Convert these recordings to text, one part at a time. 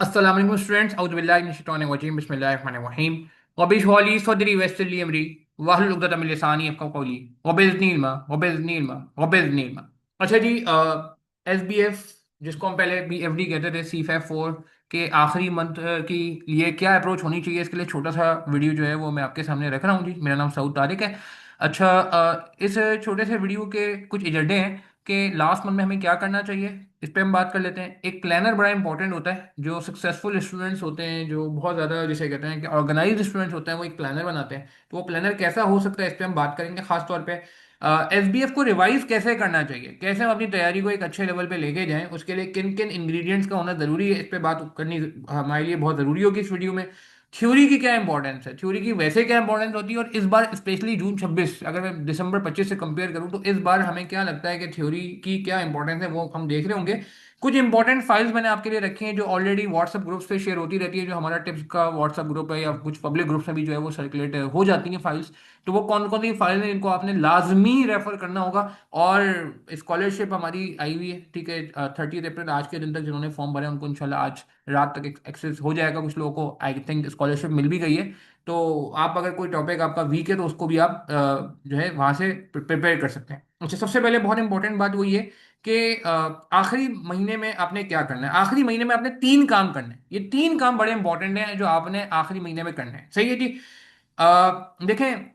अस्सलाम वालेकुम स्टूडेंट्स औज़ु बिल्लाहि मिनश शैतानिर रजीम बिस्मिल्लाहिर्रहमानिर्रहीम रब्बि इश्रह ली सदरी वयस्सिर ली अमरी वाहलुल उक़दतम मिन लिसानी यफ़क़हू क़ौली रब्बि ज़िदनी इल्मा रब्बि ज़िदनी इल्मा रब्बि ज़िदनी इल्मा। अच्छा जी, एसबीएफ जिसको हम पहले बीएफडी कहते थे, सीफैप 4 के आखिरी मंथ की लिए क्या अप्रोच होनी चाहिए, इसके लिए छोटा सा वीडियो जो है वो मैं आपके सामने रख रहा हूँ जी। मेरा नाम सऊद तारिक है। अच्छा, इस छोटे से वीडियो के कुछ एजेंडे हैं कि लास्ट मंथ में हमें क्या करना चाहिए, इस पे हम बात कर लेते हैं। एक प्लानर बड़ा इंपॉर्टेंट होता है। जो सक्सेसफुल स्टूडेंट्स होते हैं, जो बहुत ज़्यादा जिसे कहते हैं कि ऑर्गेनाइज्ड स्टूडेंट्स होते हैं, वो एक प्लानर बनाते हैं। तो वो प्लानर कैसा हो सकता है, इस पे हम बात करेंगे खास तौर पे। एसबीएफ को रिवाइज कैसे करना चाहिए, कैसे हम अपनी तैयारी को एक अच्छे लेवल पे लेके जाएं, उसके लिए किन किन इंग्रेडिएंट्स का होना ज़रूरी है, इस पे बात करनी हमारे लिए बहुत ज़रूरी होगी इस वीडियो में। थ्योरी की क्या इंपॉर्टेंस है, थ्योरी की वैसे क्या इंपॉर्टेंस होती है, और इस बार स्पेशली जून 26, अगर मैं दिसंबर 25 से कंपेयर करूं, तो इस बार हमें क्या लगता है कि थ्योरी की क्या इंपॉर्टेंस है वो हम देख रहे होंगे। कुछ इंपॉर्टेंट फाइल्स मैंने आपके लिए रखी हैं जो ऑलरेडी व्हाट्सएप ग्रुप्स पे शेयर होती रहती है, जो हमारा टिप्स का व्हाट्सएप ग्रुप है, या कुछ पब्लिक ग्रुप्स में भी जो है वो सर्कुलेट हो जाती हैं फाइल्स। तो वो कौन कौन सी फाइल है, इनको आपने लाजमी रेफर करना होगा। और स्कॉलरशिप हमारी आई हुई है, ठीक है। 30 अप्रैल आज के दिन तक जिन्होंने फॉर्म भरे उनको इंशाल्लाह आज रात तक एक्सेस हो जाएगा। कुछ लोगों को आई थिंक स्कॉलरशिप मिल भी गई है। तो आप अगर कोई टॉपिक आपका वीक है तो उसको भी आप जो है वहां से प्रिपेयर कर सकते हैं। अच्छा, सबसे पहले बहुत इंपॉर्टेंट बात वही है कि आखिरी महीने में आपने क्या करना है। आखिरी महीने में आपने 3 काम करने हैं। ये 3 काम बड़े इंपॉर्टेंट हैं जो आपने आखिरी महीने में करने हैं, सही है जी। देखें,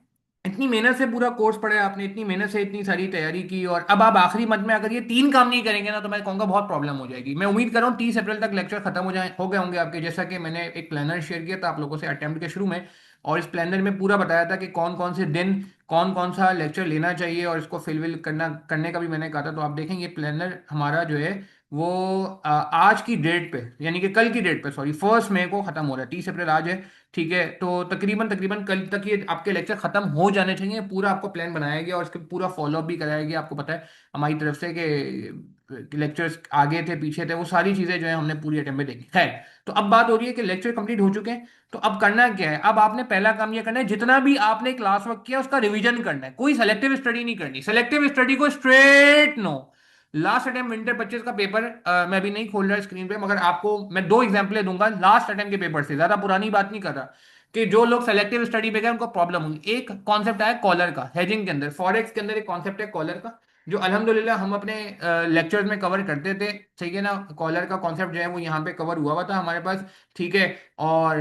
इतनी मेहनत से पूरा कोर्स पढ़ा है आपने, इतनी मेहनत से इतनी सारी तैयारी की, और अब आप आखिरी मंथ में अगर ये 3 काम नहीं करेंगे ना, तो मैं कहूँगा बहुत प्रॉब्लम हो जाएगी। मैं उम्मीद कर रहा हूँ 30 अप्रैल तक लेक्चर खत्म हो गए होंगे आपके। जैसा कि मैंने एक प्लानर शेयर किया था आप लोगों से अटेम्प्ट के शुरू में, और इस प्लानर में पूरा बताया था कि कौन कौन से दिन कौन कौन सा लेक्चर लेना चाहिए, और इसको फिल करने का भी मैंने कहा था। तो आप देखेंगे ये प्लानर हमारा जो है वो आज की डेट पे, यानी कि कल की डेट पे, सॉरी, 1 मई को खत्म हो रहा है। 30 अप्रैल आज है, ठीक है। तो तकरीबन तकरीबन कल तक ये आपके लेक्चर खत्म हो जाने चाहिए। पूरा आपको प्लान बनाया गया और इसके पूरा फॉलोअप भी कराया गया। आपको पता है हमारी तरफ से कि लेक्चर्स आगे थे पीछे थे, वो सारी चीजें जो है हमने पूरी अटेम्प्ट में देखी। खैर, तो अब बात हो रही है कि लेक्चर कंप्लीट हो चुके हैं, तो अब करना क्या है। अब आपने पहला काम ये करना है, जितना भी आपने क्लास वर्क किया उसका रिवीजन करना है। कोई सेलेक्टिव स्टडी नहीं करनी। सेलेक्टिव स्टडी को straight no. Last attempt winter 25 का पेपर मैं अभी नहीं खोल रहा स्क्रीन पे, मगर आपको मैं 2 एग्जाम्पलें दूंगा लास्ट अटेम्प्ट के पेपर से। ज्यादा पुरानी बात नहीं कर रहा, कि जो लोग सेलेक्टिव स्टडी पे गए उनको प्रॉब्लम हुई। एक कॉन्सेप्ट आया कॉलर का, हेजिंग के अंदर, फॉरेक्स के अंदर एक कॉन्सेप्ट है कॉलर का, जो अल्हम्दुलिल्लाह हम अपने लेक्चर्स में कवर करते थे। ठीक है ना, कॉलर का कॉन्सेप्ट जो है वो यहाँ पे कवर हुआ हुआ था हमारे पास, ठीक है। और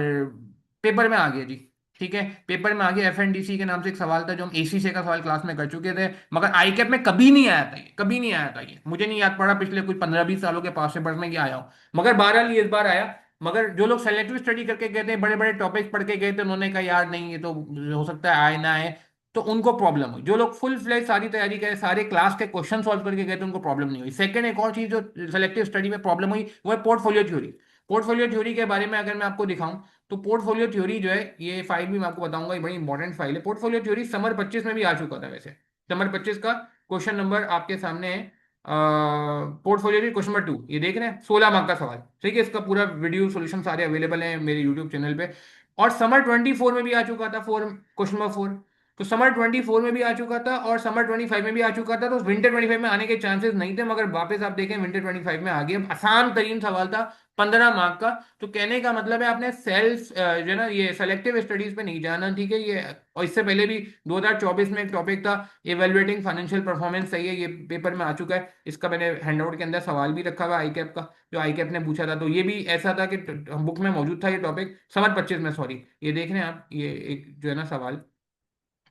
पेपर में आ गया जी, ठीक है। पेपर में आ गया, एफएनडीसी के नाम से एक सवाल था जो हम एसीसी का सवाल क्लास में कर चुके थे, मगर आई कैप में कभी नहीं आया था। ये कभी नहीं आया था, ये मुझे नहीं याद पड़ा पिछले कुछ 15-20 सालों के पास पेपर्स में ये आया हो। मगर बहरहाल ये इस बार आया। मगर जो लोग सेलेक्टिव स्टडी करके गए थे, बड़े बड़े टॉपिक्स पढ़ के गए थे, उन्होंने कहा यार नहीं, ये तो हो सकता है आए ना आए, तो उनको प्रॉब्लम हुई। जो लोग फुल फ्लेज सारी तैयारी करे, सारे क्लास के क्वेश्चन सॉल्व करके गए थे, उनको प्रॉब्लम नहीं हुई। सेकंड, एक और चीज जो सेलेक्टिव स्टडी में प्रॉब्लम हुई वो है पोर्टफोलियो थ्योरी। पोर्टफोलियो थ्योरी के बारे में अगर मैं आपको दिखाऊं, तो पोर्टफोलियो थ्योरी जो है, ये फाइल भी मैं आपको बताऊंगा, ये बड़ी इंपॉर्टेंट फाइल है। पोर्टफोलियो थ्योरी समर 25 में भी आ चुका था वैसे। समर 25 का क्वेश्चन नंबर आपके सामने है। पोर्टफोलियो थ्योरी क्वेश्चन नंबर 2, ये देख रहे हैं, 16 मार्क का सवाल, ठीक है। इसका पूरा वीडियो सोल्यूशन सारे अवेलेबल हैं मेरे यूट्यूब चैनल पे। और समर 24 में भी आ चुका था, क्वेश्चन नंबर 4। तो समर 24 में भी आ चुका था और समर 25 में भी आ चुका था। तो विंटर 25 में आने के चांसेस नहीं थे, मगर वापस आप देखें विंटर 25 में आ गया। आसान तरीन सवाल था, 15 मार्क का। तो कहने का मतलब है आपने सेल्फ जो है ना, ये सेलेक्टिव स्टडीज पे नहीं जाना, ठीक है। ये और इससे पहले भी 2024 में एक टॉपिक था इवेलुएटिंग फाइनेंशियल परफॉर्मेंस, सही है, ये पेपर में आ चुका है। इसका मैंने हैंडआउट के अंदर सवाल भी रखा हुआ आई कैप का, जो आई कैप ने पूछा था। तो ये भी ऐसा था कि बुक में मौजूद था ये टॉपिक, समर 25 में, सॉरी। ये देख रहे हैं आप, ये एक जो है ना सवाल।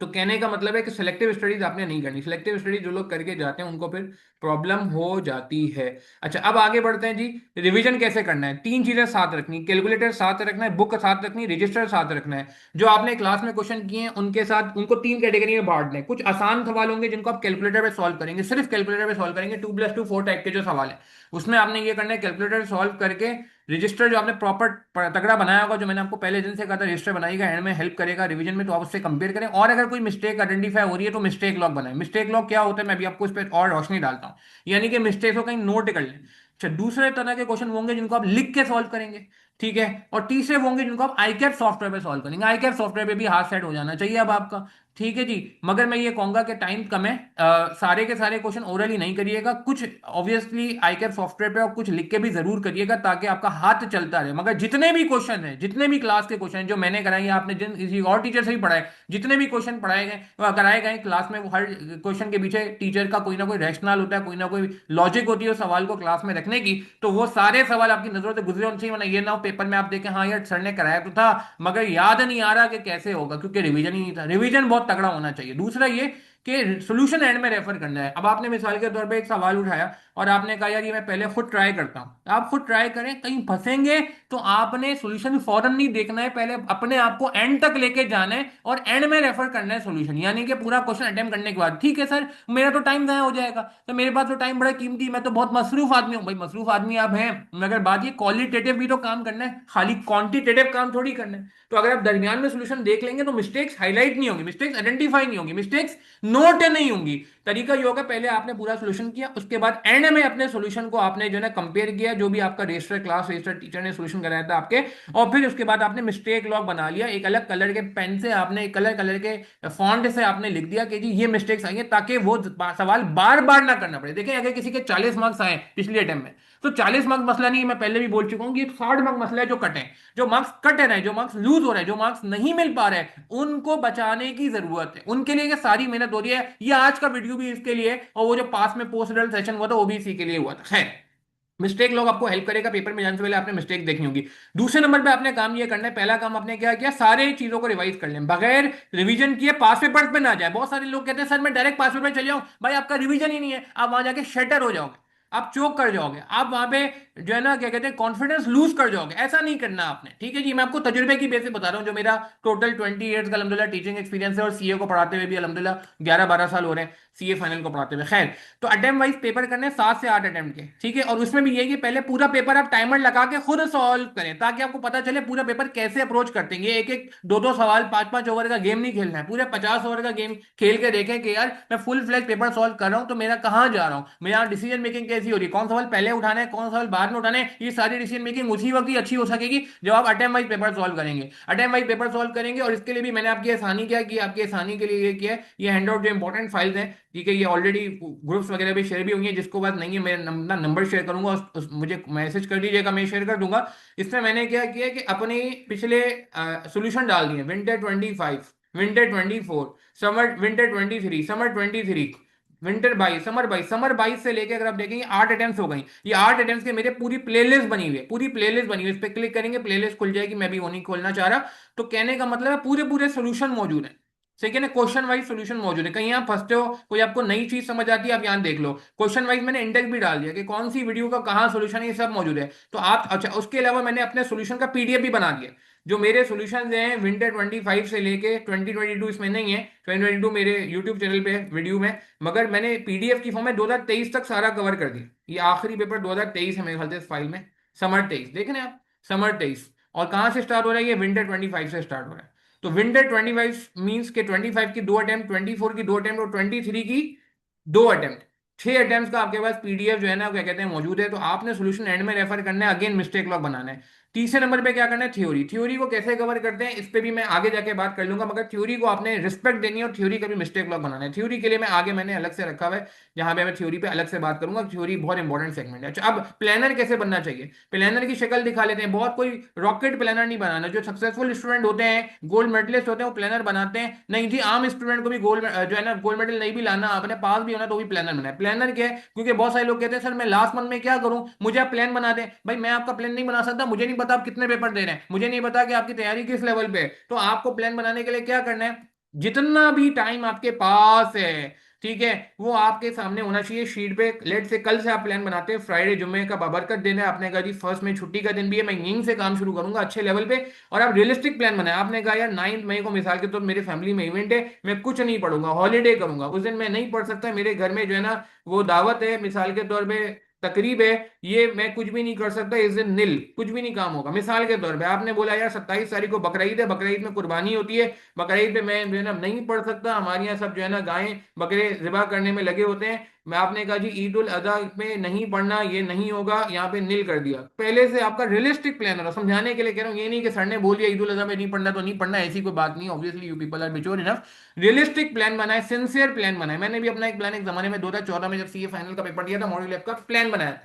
तो कहने का मतलब है कि सिलेक्टिव स्टडीज आपने नहीं करनी। सिलेक्टिव स्टडीज जो लोग करके जाते हैं उनको फिर प्रॉब्लम हो जाती है। अच्छा, अब आगे बढ़ते हैं जी। रिवीजन कैसे करना है, 3 चीजें साथ रखनी, कैलकुलेटर साथ रखना है, बुक साथ रखनी, रजिस्टर साथ रखना है। जो आपने क्लास में क्वेश्चन किए हैं उनके साथ उनको 3 कैटेगरी में बांटना है। कुछ आसान सवाल होंगे जिनको आप कैलकुलेटर पे सॉल्व करेंगे, सिर्फ कैलकुलेटर पे सॉल्व करेंगे, 2+2 4 टाइप के जो सवाल है उसमें आपने ये करना है, कैलकुलेटर सॉल्व करके रजिस्टर जो आपने प्रॉपर तगड़ा बनाया होगा, जो मैंने आपको पहले दिन से कहा था रजिस्टर बनाएगा, एंड में हेल्प करेगा रिवीजन में, तो आप उससे कंपेयर करें। और अगर कोई मिस्टेक आइडेंटिफाई हो रही है तो मिस्टेक लॉग बनाएं। मिस्टेक लॉग क्या होता है, मैं भी आपको इस पर और रोशनी डालता हूँ। यानी कि मिस्टेक को कहीं नोट कर लें। अच्छा, दूसरे तरह के क्वेश्चन होंगे जिनको आप लिख के सॉल्व करेंगे, ठीक है। और तीसरे होंगे जिनको आप आई कैप सॉफ्टवेयर पे सॉल्व करेंगे। आई कैप सॉफ्टवेयर पे भी हाथ सेट हो जाना चाहिए अब आपका, ठीक है जी। मगर मैं ये कहूंगा कि टाइम कम है, सारे के सारे क्वेश्चन ओरली नहीं करिएगा, कुछ ऑब्वियसली आईकेप सॉफ्टवेयर पे और कुछ लिख के भी जरूर करिएगा ताकि आपका हाथ चलता रहे। मगर जितने भी क्वेश्चन हैं, जितने भी क्लास के क्वेश्चन जो मैंने कराए या आपने जिन किसी और टीचर से भी पढ़ाए, जितने भी क्वेश्चन पढ़ाए गए कराए गए क्लास में, वो हर क्वेश्चन के पीछे टीचर का कोई ना कोई रैशनल होता है, कोई ना कोई लॉजिक होती है उस सवाल को क्लास में रखने की। तो वो सारे सवाल आपकी नजरों से गुजरे होने चाहिए, वरना ये ना हो पेपर में आप देखें हाँ यार सर ने कराया तो था मगर याद नहीं आ रहा कि कैसे होगा, क्योंकि रिवीजन ही नहीं था। रिवीजन बहुत तगड़ा होना चाहिए। दूसरा ये कि सोल्यूशन एंड में रेफर करना है। अब आपने मिसाल के तौर पे एक सवाल उठाया और आपने कहा यार ये मैं पहले खुद ट्राई करता हूं, आप खुद ट्राई करें, कहीं फंसेंगे तो आपने सोल्यूशन फौरन नहीं देखना है, पहले अपने आप को एंड तक लेके जाना है और एंड में रेफर करना है सोल्यूशन। यानी कि पूरा क्वेश्चन अटेम्प्ट करने के बाद ठीक है सर मेरा तो टाइम ज़ाया हो जाएगा, तो मेरे पास तो टाइम बड़ा कीमती, मैं तो बहुत मसरूफ आदमी हूँ। भाई मसरूफ आदमी आप हैं, मगर बात ये क्वालिटेटिव भी तो काम करना है, खाली क्वांटिटेटिव काम थोड़ी करना है। तो अगर आप दरमियान में सोल्यूशन देख लेंगे तो मिस्टेक्स हाईलाइट नहीं होंगी, मिस्टेक्स आइडेंटिफाई नहीं होंगी, मिस्टेक्स नोट नहीं होंगी। तरीका ये होगा पहले आपने पूरा सोल्यूशन किया, उसके बाद एंड में अपने सोल्यूशन को आपने जो है कंपेयर किया, जो भी आपका रजिस्टर क्लास रजिस्टर टीचर ने सोल्यूशन कराया था आपके, और फिर उसके बाद आपने मिस्टेक लॉग बना लिया, एक अलग कलर के पेन से आपने कलर कलर के फॉन्ट से आपने लिख दिया कि जी ये मिस्टेक्स आई है, ताकि वो सवाल बार बार ना करना पड़े। देखिए अगर किसी के 40 मार्क्स आए पिछले अटेम्प्ट में, तो 40 मार्क्स मसला नहीं है, मैं पहले भी बोल चुका हूँ कि 60 मार्क्स मसला है जो कटे, जो मार्क्स कट रहे हैं, जो मार्क्स लूज हो रहे हैं, जो मार्क्स नहीं मिल पा रहे हैं, उनको बचाने की जरूरत है। उनके लिए ये सारी मेहनत हो रही है। ये आज का वीडियो भी इसके लिए, और वो जो पास में पोस्ट रिजल्ट सेशन हुआ था वो भी इसी के लिए हुआ था। खैर, मिस्टेक लॉग आपको हेल्प करेगा, पेपर में जाने से पहले आपने मिस्टेक देखनी होगी। दूसरे नंबर पे आपने काम ये करना है, पहला काम आपने क्या किया, सारे चीजों को रिवाइज कर लें, बगैर रिवीजन किए पास पेपर्स पे ना जाए। बहुत सारे लोग कहते हैं सर मैं डायरेक्ट पास पेपर में चले जाऊं, भाई आपका रिवीजन ही नहीं है, आप वहां जाके शटर हो जाओगे, आप चोक कर जाओगे, आप वहां पे जो है ना क्या कहते हैं कॉन्फिडेंस लूज कर जाओगे। ऐसा नहीं करना आपने, ठीक है जी। मैं आपको तजुर्बे की बेसिस बता रहा हूँ, जो मेरा टोटल 20 ईयर्स का अलहमदुलिल्लाह टीचिंग एक्सपीरियंस है, और सीए को पढ़ाते हुए भी अलहमदुलिल्लाह 11-12 साल हो रहे हैं सीए फाइनल को पढ़ाते हुए। खैर, तो अटेम्प्ट वाइज पेपर करने 7 से 8 अटेम्प्ट के, ठीक है। और उसमें भी ये कि पहले पूरा पेपर आप टाइमर लगा के खुद सॉल्व करें, ताकि आपको पता चले पूरा पेपर कैसे अप्रोच करते हैं। ये एक एक दो दो सवाल 5-5 ओवर का गेम नहीं खेलना है, पूरे 50 ओवर का गेम खेल के देखें कि यार मैं फुल फ्लैश पेपर सॉल्व कर रहा हूं तो मेरा कहां जा रहा हूं, मेरा डिसीजन मेकिंग कैसी हो रही है, कौन सवाल पहले उठाना है, कौन सवाल बाद में उठाना है। ये सारी डिसीजन मेकिंग उसी वक्त ही अच्छी हो सकेगी जब आप अटेम्प्ट वाइज पेपर सॉल्व करेंगे। अटेम्प्ट वाइज पेपर सॉल्व करेंगे, और इसके लिए भी मैंने आपकी आसानी क्या की, आपकी आसानी के लिए ये किया है, ये हैंड आउट जो इंपॉर्टेंट फाइल्स हैं, ठीक है, ये ऑलरेडी ग्रुप्स वगैरह भी शेयर भी हुई है, जिसको बात नहीं है मैं अपना नंबर शेयर करूंगा, मुझे मैसेज कर दीजिएगा, मैं शेयर कर दूंगा। इसमें मैंने क्या किया कि अपने पिछले सोल्यूशन डाल दिए, winter 25, winter 24, summer winter 23, summer 23, winter 22, summer 22, summer 22 से लेके अगर आप देखेंगे 8 अटेम्प्ट हो गई। ये 8 अटेम्प्ट के मेरे पूरी प्लेलिस्ट बनी हुई है, पूरी प्लेलिस्ट बनी हुई है, इस पर क्लिक करेंगे प्लेलिस्ट खुल जाएगी, मैं भी वो नहीं खोलना चाह रहा। तो कहने का मतलब है पूरे पूरे सोल्यूशन मौजूद है, सेकेंड है क्वेश्चन वाइज सोल्यूशन मौजूद है। कहीं आप फंसते हो, कोई आपको नई चीज समझ आती है, आप यहाँ देख लो, क्वेश्चन वाइज मैंने इंडेक्स भी डाल दिया कि कौन सी वीडियो का कहाँ सोल्यूशन है, ये सब मौजूद है। तो आप अच्छा, उसके अलावा मैंने अपने सोल्यूशन का पीडीएफ भी बना दिया, जो मेरे सोल्यूशन हैं विंटर 25 से लेके 2022, इसमें नहीं है, 2022 मेरे यूट्यूब चैनल पे वीडियो में, मगर मैंने पीडीएफ की फॉर्म में 2023 तक सारा कवर कर दिया। ये आखिरी पेपर 2023 है मेरे ख्याल से इस फाइल में, समर 23 देख रहे हैं आप, समर 23। और कहाँ से स्टार्ट हो रहा है, ये विंटर 25 से स्टार्ट हो रहा है। तो विंटर 25 मीन्स के 25 की 2 अटेम्प्ट, 24 की 2 अटेम्प्ट, और 23 की 2 अटेम्प्ट, 6 अटेम्प्ट का आपके पास पीडीएफ जो है ना क्या कहते हैं मौजूद है। तो आपने सोल्यूशन एंड में रेफर करना है, अगेन मिस्टेक लॉग बनाना है। तीसरे नंबर पे क्या करना है, थ्योरी। थ्योरी को कैसे कवर करते हैं इस पे भी मैं आगे जाके बात कर लूंगा, मगर थ्योरी को आपने रिस्पेक्ट देनी है और थ्योरी का भी मिस्टेक लॉग बनाना है। थ्योरी के लिए मैं आगे मैंने अलग से रखा हुआ है, जहां पे मैं थ्योरी पे अलग से बात करूंगा, थ्योरी बहुत इंपॉर्टेंट सेगमेंट है। अच्छा, अब प्लानर कैसे बनना चाहिए, प्लानर की शक्ल दिखा लेते हैं। बहुत कोई रॉकेट प्लानर नहीं बनाना, जो सक्सेसफुल स्टूडेंट होते हैं, गोल्ड मेडलिस्ट होते हैं, वो प्लानर बनाते हैं। नहीं जी, आम स्टूडेंट को भी गोल्ड जो है ना गोल्ड मेडल नहीं भी लाना, अपने पास भी होना, तो भी प्लानर बनाए। प्लानर क्या है, क्योंकि बहुत सारे लोग कहते हैं सर मैं लास्ट मंथ में क्या करूं, मुझे आप प्लान बना दें। भाई मैं आपका प्लान नहीं बना सकता, मुझे नहीं पता आप कितने पेपर दे रहे हैं, मुझे नहीं पता कि आपकी तैयारी किस लेवल पे है। तो आपको प्लान बनाने के लिए क्या करना है, जितना भी टाइम आपके पास है, ठीक है, वो आपके सामने होना चाहिए शीट पे। लेट से कल से आप प्लान बनाते हैं, फ्राइडे जुम्मे का बाबरकत दिन है, आपने कहा जी फर्स्ट में छुट्टी का दिन भी है, मैं यहीं से काम शुरू करूंगा अच्छे लेवल पे। और आप रियलिस्टिक प्लान बनाए, आपने कहा यार 9 मई को मिसाल के तौर मेरे फैमिली में इवेंट है, मैं कुछ नहीं पढ़ूंगा, हॉलीडे करूंगा, उस दिन मैं नहीं पढ़ सकता, मेरे घर में जो है ना वो दावत है, मिसाल के तौर पे तकरीब है, ये मैं कुछ भी नहीं कर सकता इस दिन, नील कुछ भी नहीं काम होगा। मिसाल के तौर पे आपने बोला यार 27 तारीख को बकरीद है, बकरीद में कुर्बानी होती है, बकरीद पे मैं जो है ना नहीं पढ़ सकता, हमारे यहाँ सब जो है ना गायें बकरे ज़िबा करने में लगे होते हैं, मैं आपने कहा जी ईद उल अजहा में नहीं पढ़ना, ये नहीं होगा, यहाँ पे नील कर दिया। पहले से आपका रियलिस्टिक प्लान हो, समझाने के लिए कह रहा हूँ, ये नहीं कि सर ने बोल दिया ईद उल अजहा में नहीं पढ़ना तो नहीं पढ़ना, ऐसी कोई बात नहीं। Obviously you people are mature enough. Realistic plan बनाए, सिंसियर प्लान बनाए। मैंने भी अपना एक प्लान एक जमाने में 2014 में जब सीए फाइनल का पेपर दिया था, मॉड्यूल एफ का प्लान बनाया।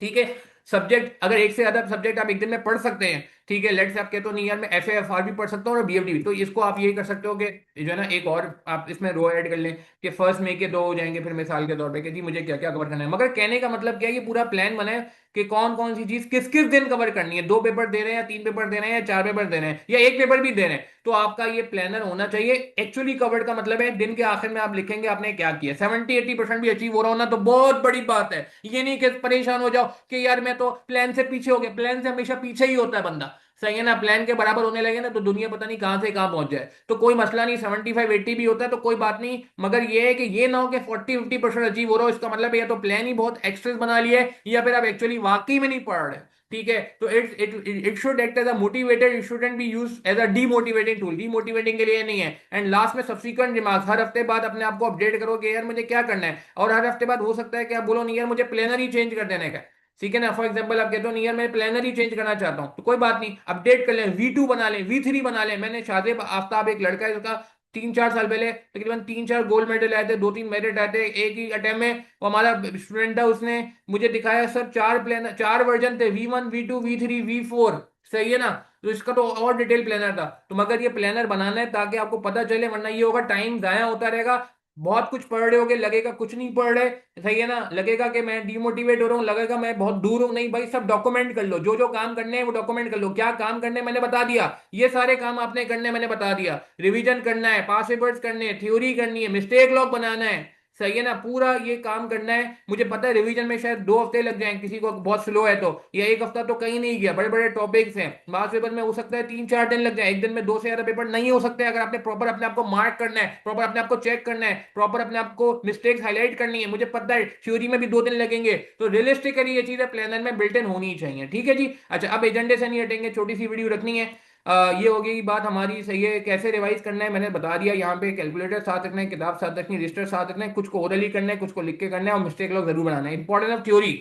ठीक है। सब्जेक्ट अगर एक से ज्यादा सब्जेक्ट आप एक दिन में पढ़ सकते हैं, ठीक है, लेट्स से आप कहते हो नहीं यार मैं एफ एफ आर भी पढ़ सकता हूँ और बीएफडी भी, तो इसको आप यही कर सकते हो कि जो है ना एक और आप इसमें रो ऐड कर लें कि 1 मई के 2 हो जाएंगे, फिर मिसाल के तौर पे कि जी मुझे क्या क्या कवर करना है। मगर कहने का मतलब क्या है, ये पूरा प्लान बनाए कि कौन कौन सी चीज किस किस दिन कवर करनी है। 2 पेपर दे रहे हैं या 3 पेपर दे रहे हैं या 4 पेपर दे रहे हैं या एक पेपर भी दे रहे हैं, तो आपका ये प्लानर होना चाहिए। एक्चुअली कवर्ड का मतलब है दिन के आखिर में आप लिखेंगे आपने क्या किया। 70-80% भी अचीव हो रहा हो ना तो बहुत बड़ी बात है। ये नहीं कि परेशान हो जाओ कि यार मैं तो प्लान से पीछे हो गया। प्लान से हमेशा पीछे ही होता है बंदा, सही है ना। प्लान के बराबर होने लगे ना तो दुनिया पता नहीं कहां से कहां पहुंच जाए। तो कोई मसला नहीं, 75-80 भी होता है तो कोई बात नहीं। मगर ये है कि ये ना हो कि 40-50% अचीव हो रहा हो, इसका मतलब है या तो प्लान ही बहुत एक्सेस बना लिया है या फिर आप एक्चुअली वाकई में नहीं पढ़ रहे। ठीक है, तो it should act as a motivated, it shouldn't be use as a demotivating tool. Demotivating के लिए नहीं है। एंड लास्ट में सब्सिक्वेंट रिमार्क्स, हर हफ्ते बाद अपने आप को अपडेट करो कि यार मुझे क्या करना है। और हर हफ्ते बाद हो सकता है कि आप बोलो नहीं यार मुझे प्लानर ही चेंज कर देने का है। ठीक है ना। फॉर एग्जाम्पल आप कहते हो नहीं यार मैं प्लानर ही चेंज करना चाहता हूं, तो कोई बात नहीं, अपडेट कर लें, V2 बना लें, V3 बना लें। मैंने शादेब आफ्ताब एक लड़का है उसका 3-4 साल पहले तकरीबन 3-4 गोल्ड मेडल आए थे, 2-3 मेरिट आए थे एक ही अटेम्प्ट में। वो हमारा स्टूडेंट था, उसने मुझे दिखाया सर 4 वर्जन थे, V1 V2 V3 V4। सही है ना। तो इसका तो और डिटेल प्लानर था। तो मगर ये प्लानर बनाना है ताकि आपको पता चले, वरना ये होगा टाइम जाया होता रहेगा। बहुत कुछ पढ़ रहे होगे, लगेगा कुछ नहीं पढ़ रहे। सही है ना। लगेगा कि मैं डिमोटिवेट हो रहा हूँ, लगेगा मैं बहुत दूर हूँ। नहीं भाई, सब डॉक्यूमेंट कर लो, जो जो काम करने हैं वो डॉक्यूमेंट कर लो। क्या काम करने हैं मैंने बता दिया, ये सारे काम आपने करने हैं मैंने बता दिया। रिवीजन करना है, पास पेपर्स करने हैं, थ्योरी करनी है, मिस्टेक लॉग बनाना है। सही है ना, पूरा ये काम करना है। मुझे पता है रिवीजन में शायद 2 हफ्ते लग जाएं, किसी को बहुत स्लो है तो, या एक हफ्ता तो कहीं नहीं गया, बड़े बड़े टॉपिक्स हैं। मार्क्स पेपर में हो सकता है 3-4 दिन लग जाए, एक दिन में 2 से ज्यादा पेपर नहीं हो सकते अगर आपने प्रॉपर अपने आप को मार्क करना है, प्रॉपर अपने आप को चेक करना है, प्रॉपर अपने आप को मिस्टेक्स हाईलाइट करनी है। मुझे पता है थ्योरी में भी 2 दिन लगेंगे। तो रियलिस्टिकली ये चीजें प्लानर में बिल्ट इन होनी चाहिए। ठीक है जी। अच्छा, अब एजेंडे से नहीं हटेंगे, छोटी सी वीडियो रखनी है। ये हो गई बात हमारी। सही है, कैसे रिवाइज करना है मैंने बता दिया। यहाँ पे कैलकुलेटर साथ रखना है, किताब साथ रखनी है, रजिस्टर साथ रखना है, कुछ को ओरली करना है, कुछ को लिख के करना है, और मिस्टेक लॉग जरूर बनाना है। Importance of theory.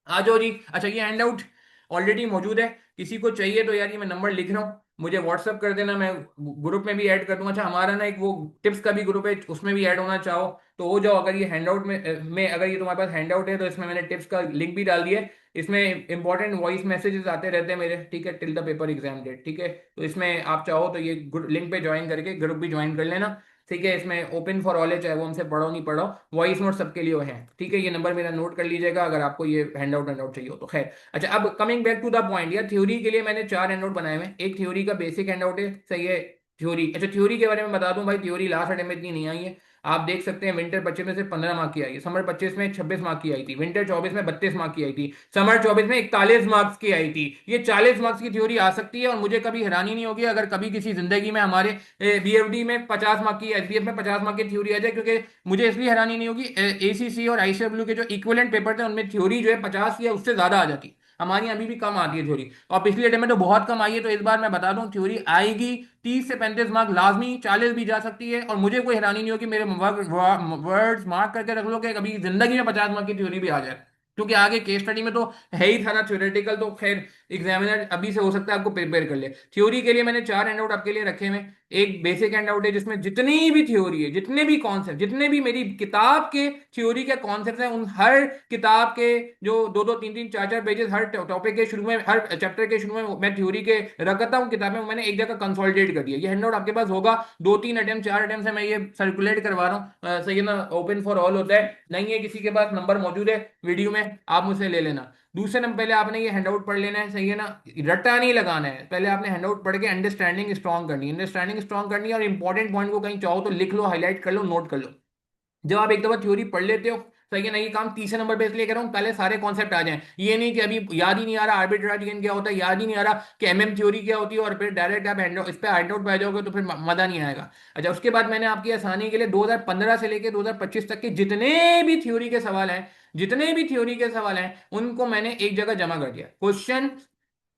आ जाओ जी। अच्छा, ये हैंड आउट ऑलरेडी मौजूद है, किसी को चाहिए तो यार ये मैं नंबर लिख रहा हूँ, मुझे व्हाट्सअप कर देना, मैं ग्रुप में भी ऐड कर दूंगा। अच्छा, हमारा ना एक वो टिप्स का भी ग्रुप है, उसमें भी ऐड होना चाहो तो हो जाओ। अगर ये हैंड आउट में अगर ये तुम्हारे पास हैंड आउट है तो इसमें मैंने टिप्स का लिंक भी डाल दिया है। इसमें इंपॉर्टेंट वॉइस मैसेजेस आते रहते हैं मेरे, ठीक है, till the paper exam date. ठीक है, तो इसमें आप चाहो तो ये लिंक पे ज्वाइन करके ग्रुप भी ज्वाइन कर लेना। ठीक है, इसमें ओपन फॉर ऑल है, चाहे वो हमसे पढ़ो नहीं पढ़ो, वॉइस नोट सबके लिए है। ठीक है, ये नंबर मेरा नोट कर लीजिएगा अगर आपको ये हैंड आउट चाहिए हो तो। खैर, अच्छा, अब coming back to the point, यार थ्योरी के लिए मैंने 4 हैंड आउट बनाए हुए हैं। एक थ्योरी का बेसिक हैंड आउट है, सही है। थ्योरी, अच्छा थ्योरी के बारे में बता दूं भाई, थ्योरी लास्ट अटेम्प्ट में इतनी नहीं आई है। आप देख सकते हैं विंटर 25 में से 15 मार्क की आई है, समर 25 में 26 मार्क की आई थी, विंटर 24 में 32 मार्क की आई थी, समर 24 में 41 मार्क्स की आई थी। ये 40 मार्क्स की थ्योरी आ सकती है और मुझे कभी हैरानी नहीं होगी अगर कभी किसी जिंदगी में हमारे बीएफडी में 50 मार्क की, एसबीएफ में 50 मार्क की थ्योरी आ जाए। क्योंकि मुझे इसलिए हैरानी नहीं होगी, एसीसी और आईसीडब्ल्यू के जो इक्विवेलेंट पेपर थे उनमें थ्योरी जो है 50 या उससे ज्यादा आ जाती। हमारी यहाँ अभी भी कम आती है थ्योरी, और पिछले अटेम्प्ट में तो बहुत कम आई है। तो इस बार मैं बता दूं थ्योरी आएगी, 30 से 35 मार्क लाजमी, 40 भी जा सकती है। और मुझे कोई हैरानी नहीं होगी, मेरे वर्ड्स मार्क करके रख लो कि कभी जिंदगी में 50 मार्क की थ्योरी भी आ जाए। क्योंकि आगे केस स्टडी में तो है ही सारा थ्योरेटिकल, तो खैर एग्जामिनर अभी से हो सकता है आपको प्रिपेयर कर ले। थ्योरी के लिए मैंने 4 हैंडआउट आपके लिए रखे हुए। एक बेसिक हैंडआउट है जिसमें जितनी भी थ्योरी है, जितने भी कॉन्सेप्ट, जितने भी मेरी किताब के थ्योरी के कॉन्सेप्ट हैं, उन हर किताब के जो 2-2 3-3 4-4 पेजेस हर टॉपिक के शुरू में, हर चैप्टर के शुरू में मैं थ्योरी के रखता हूँ किताबें, मैंने एक जगह कंसोलिडेट कर दिया। ये हैंडआउट आपके पास होगा। 2-3 अटेम्प्ट 4 अटेम्प्ट से मैं ये सर्कुलेट करवा रहा हूँ। सही है ना, ओपन फॉर ऑल होता है। नहीं है किसी के पास, नंबर मौजूद है वीडियो में, आप मुझसे ले लेना। दूसरे नंबर पहले आपने ये हैंडआउट पढ़ लेना है। सही है ना, रट्टा नहीं लगाना है, पहले आपने हैंडआउट पढ़ के अंडरस्टैंडिंग स्ट्रॉन्ग करनी है, अंडरस्टैंडिंग स्ट्रॉन्ग करनी है। और इंपॉर्टेंट पॉइंट को कहीं चाहो तो लिख लो, हाईलाइट कर लो, नोट कर लो। जब आप एक दफा थ्योरी पढ़ लेते हो, सही है ना, ये काम तीसरे नंबर पे इसलिए कर रहा हूँ पहले सारे कॉन्सेप्ट आ जाएं। ये नहीं कि अभी याद ही नहीं आ रहा आर्बिट्राज गेन क्या होता है, याद ही नहीं आ रहा कि एमएम थ्योरी क्या होती है, और फिर डायरेक्ट आप इस पे हैंडआउट पे आ जाओगे तो फिर मजा नहीं आएगा। अच्छा, उसके बाद मैंने आपकी आसानी के लिए 2015 से लेकर 2025 तक के जितने भी थ्योरी के सवाल हैं, जितने भी थ्योरी के सवाल हैं, उनको मैंने एक जगह जमा कर दिया। क्वेश्चन,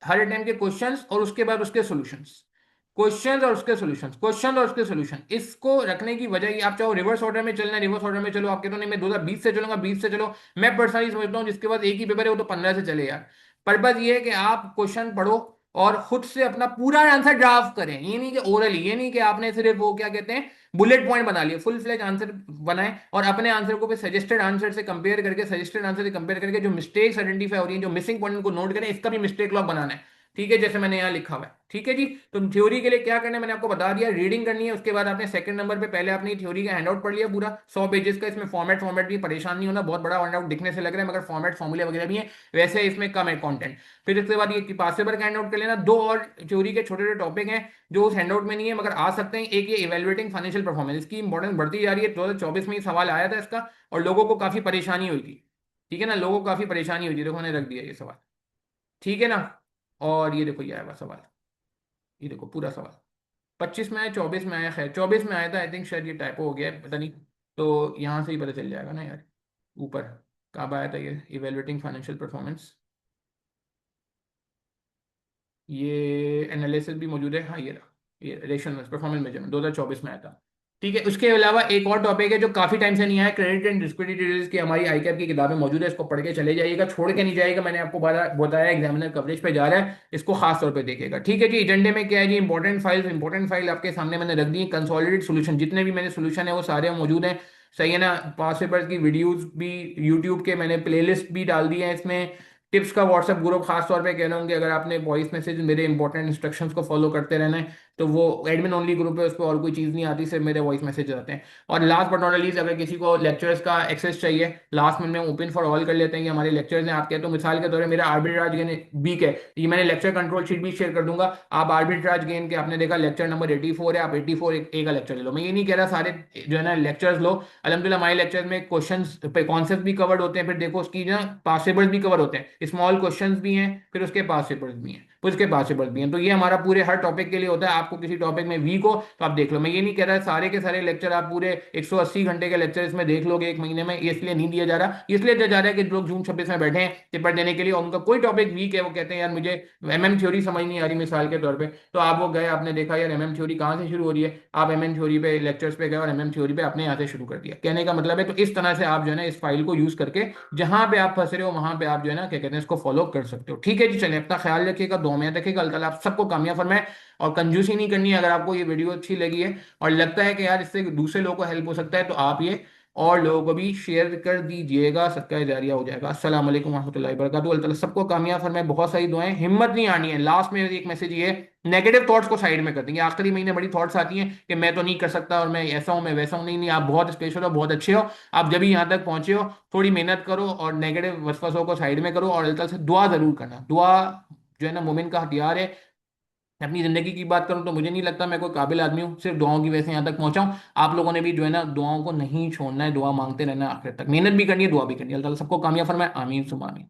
हर टाइम के क्वेश्चंस और उसके बाद उसके सॉल्यूशंस। क्वेश्चन और उसके सॉल्यूशंस, क्वेश्चन और उसके सॉल्यूशन, इसको रखने की वजह ये, आप चाहो रिवर्स ऑर्डर में चलना है, रिवर्स ऑर्डर में चलो, आप कहते हो नहीं मैं 2020 से चलूंगा, 20 से चलो। मैं पर्सनली समझता हूँ जिसके पास एक ही पेपर है वो तो 15 से चले यार। पर्पज ये है कि आप क्वेश्चन पढ़ो और खुद से अपना पूरा आंसर ड्राफ्ट करें। ये नहीं कि ओरली, ये नहीं कि आपने सिर्फ वो क्या कहते हैं बुलेट पॉइंट बना लिए, फुल फ्लेज आंसर बनाए और अपने आंसर को फिर सजेस्टेड आंसर से कंपेयर करके, सजेस्टेड आंसर से कंपेयर करके जो मिस्टेक्स आइडेंटिफाई हो रही हैं, जो मिसिंग पॉइंट को नोट करें, इसका भी मिस्टेक लॉग बनाना है। ठीक है, जैसे मैंने यहाँ लिखा हुआ है। ठीक है जी। तो थ्योरी के लिए क्या करना है मैंने आपको बता दिया, रीडिंग करनी है। उसके बाद आपने सेकंड नंबर पे पहले आपने थ्योरी का हैंडआउट पढ़ लिया पूरा 100 पेजेस का। इसमें फॉर्मेट भी परेशान नहीं होना, बहुत बड़ा हैंडआउट दिखने से लग रहा है मगर फॉर्मेट फॉर्मूले वगैरह भी है, वैसे इसमें कम है कंटेंट। फिर इसके बाद ये पासेबर का हैंडआउट कर लेना। दो और थ्योरी के छोटे छोटे टॉपिक हैं जो उस हैंडआउट में नहीं है मगर आ सकते हैं। एक ये इवेलुएटिंग फाइनेंशियल परफॉर्मेंस, इसकी इंपॉर्टेंस बढ़ती जा रही है। 2024 में ही सवाल आया था इसका और लोगों को काफी परेशानी हुई थी। ठीक है ना, लोगों को काफी परेशानी हुई थी, देखो मैंने रख दिया ये सवाल। ठीक है ना। और ये देखो ये आया हुआ सवाल, ये देखो पूरा सवाल। 25 में आया, 24 में आया, खैर 24 में आया था आई थिंक, शायद ये टाइपो हो गया है पता नहीं। तो यहाँ से ही पता चल जाएगा ना यार। ऊपर कब आया था ये इवेलुएटिंग फाइनेंशियल परफॉर्मेंस, ये एनालिसिस भी मौजूद है। हाँ ये रहा, ये रेशनल परफॉर्मेंस मेजरमेंट 2024 में आया था। ठीक है, उसके अलावा एक और टॉपिक है जो काफी टाइम से नहीं आया, क्रेडिट एंड लिक्विडिटी रिस्क की हमारी आईकैप की किताबें मौजूद है, इसको पढ़ के चले जाइएगा, छोड़ के नहीं जाएगा। मैंने आपको बताया एग्जामिनर कवरेज पे जा रहा है, इसको खास तौर पे देखिएगा। ठीक है जी। एजेंडे में क्या है जी, इंपॉर्टेंट फाइल आपके सामने मैंने रख दी, कंसोलिडेटेड सोल्यूशन, जितने भी मेरे सोल्यूशन है वो सारे मौजूद हैं। सही है ना। पास पेपर्स की वीडियोस भी यूट्यूब के मैंने प्लेलिस्ट भी डाल दी है इसमें। टिप्स का व्हाट्सएप ग्रुप, खास तौर पे कह रहा हूँ कि अगर आपने वॉइस मैसेज मेरे इंपॉर्टेंट इंस्ट्रक्शंस को फॉलो करते रहना है तो वो एडमिन ओनली ग्रुप है, उस पर और कोई चीज़ नहीं आती, सिर्फ मेरे वॉइस मैसेज आते हैं। और लास्ट बट नॉट लीस्ट, अगर किसी को लेक्चर्स का एक्सेस चाहिए, लास्ट में ओपन फॉर ऑल कर लेते हैं कि हमारे लेक्चर्स हैं। आप कहते हो मिसाल के तौर पर मेरा आर्बिट्राज गेन वीक है, ये मैंने लेक्चर कंट्रोल शीट भी शेयर कर दूंगा। आप आर्बिट्राज गेन के आपने देखा लेक्चर नंबर 84 है, आप 84 ए का लेक्चर ले लो। मैं ये नहीं कह रहा सारे जो है ना लेक्चर्स लो, अलहमदिल्ला हमारे लेक्चर्स में क्वेश्चन पे कॉन्सेप्ट भी कवर्ड होते हैं, फिर देखो उसकी ना पास पेपर्स भी कवर होते हैं, स्मॉल क्वेश्चंस भी हैं, फिर उसके पास पेपर्स भी हैं, फिर उसके पास पेपर्स भी हैं। तो ये हमारा पूरे हर टॉपिक के लिए होता है। आपको किसी टॉपिक में वीक हो तो आप देख लो। मैं ये नहीं कह रहा सारे के सारे लेक्चर आप पूरे 180 घंटे के लेक्चर इसमें देख लोगे एक महीने में, ये इसलिए नहीं दिया जा रहा, इसलिए दिया जा रहा है कि लोग जून 26 में बैठे हैं पेपर देने के लिए और उनका कोई टॉपिक वीक है, वो कहते हैं यार मुझे एमएम थ्योरी समझ नहीं आ रही मिसाल के तौर पर, तो आप वो गए, आपने देखा यार एमएम थ्योरी कहाँ से शुरू हो रही है, आप एमएम थ्योरी पे लेक्चर्स पे गए और एमएम थ्योरी पे आपने यहाँ से शुरू कर दिया। कहने का मतलब है तो इस तरह से आप जो है ना इस फाइल को यूज करके जहां पे आप फंस रहे हो वहां पे आप जो है ना क्या कहते हैं इसको फॉलो कर सकते हो। ठीक है जी। चलिए, अपना ख्याल रखिएगा, दुआ में रखिएगा, अल्लाह ताला आप सबको कामयाब फरमाए। और कंजूसी नहीं करनी है। अगर आपको ये वीडियो अच्छी लगी है और लगता है कि यार इससे दूसरे लोगों को हेल्प हो सकता है तो आप ये और लोगों को भी शेयर कर दीजिएगा, सदका जारिया हो जाएगा। अस्सलाम वालेकुम रहमतुल्लाहि व बरकातुहू। अल्लाह ताला सबको कामयाब फरमाए। बहुत सारी दुआएं, हिम्मत नहीं आनी है। लास्ट में एक मैसेज ये, नेगेटिव थॉट्स को साइड में कर देंगे। आखिरी महीने बड़ी थॉट्स आती हैं कि मैं तो नहीं कर सकता और मैं ऐसा हूं, मैं वैसा हूं। नहीं नहीं, आप बहुत स्पेशल हो, बहुत अच्छे हो। आप जब भी यहाँ तक पहुंचे हो थोड़ी मेहनत करो और नेगेटिव वसवसों को साइड में करो और अल्लाह ताला से दुआ जरूर करना। दुआ जो है ना मोमिन का हथियार है। अपनी जिंदगी की बात करूं तो मुझे नहीं लगता मैं कोई काबिल आदमी हूं सिर्फ दुआओं की वजह से यहाँ तक पहुंचा हूं। आप लोगों ने भी जो है ना दुआओं को नहीं छोड़ना है, दुआ मांगते रहना है, आखिर तक मेहनत भी करनी है, दुआ भी करनी है। अल्लाह ताला सबको कामयाब फरमाए, आमीन सुमा आमीन।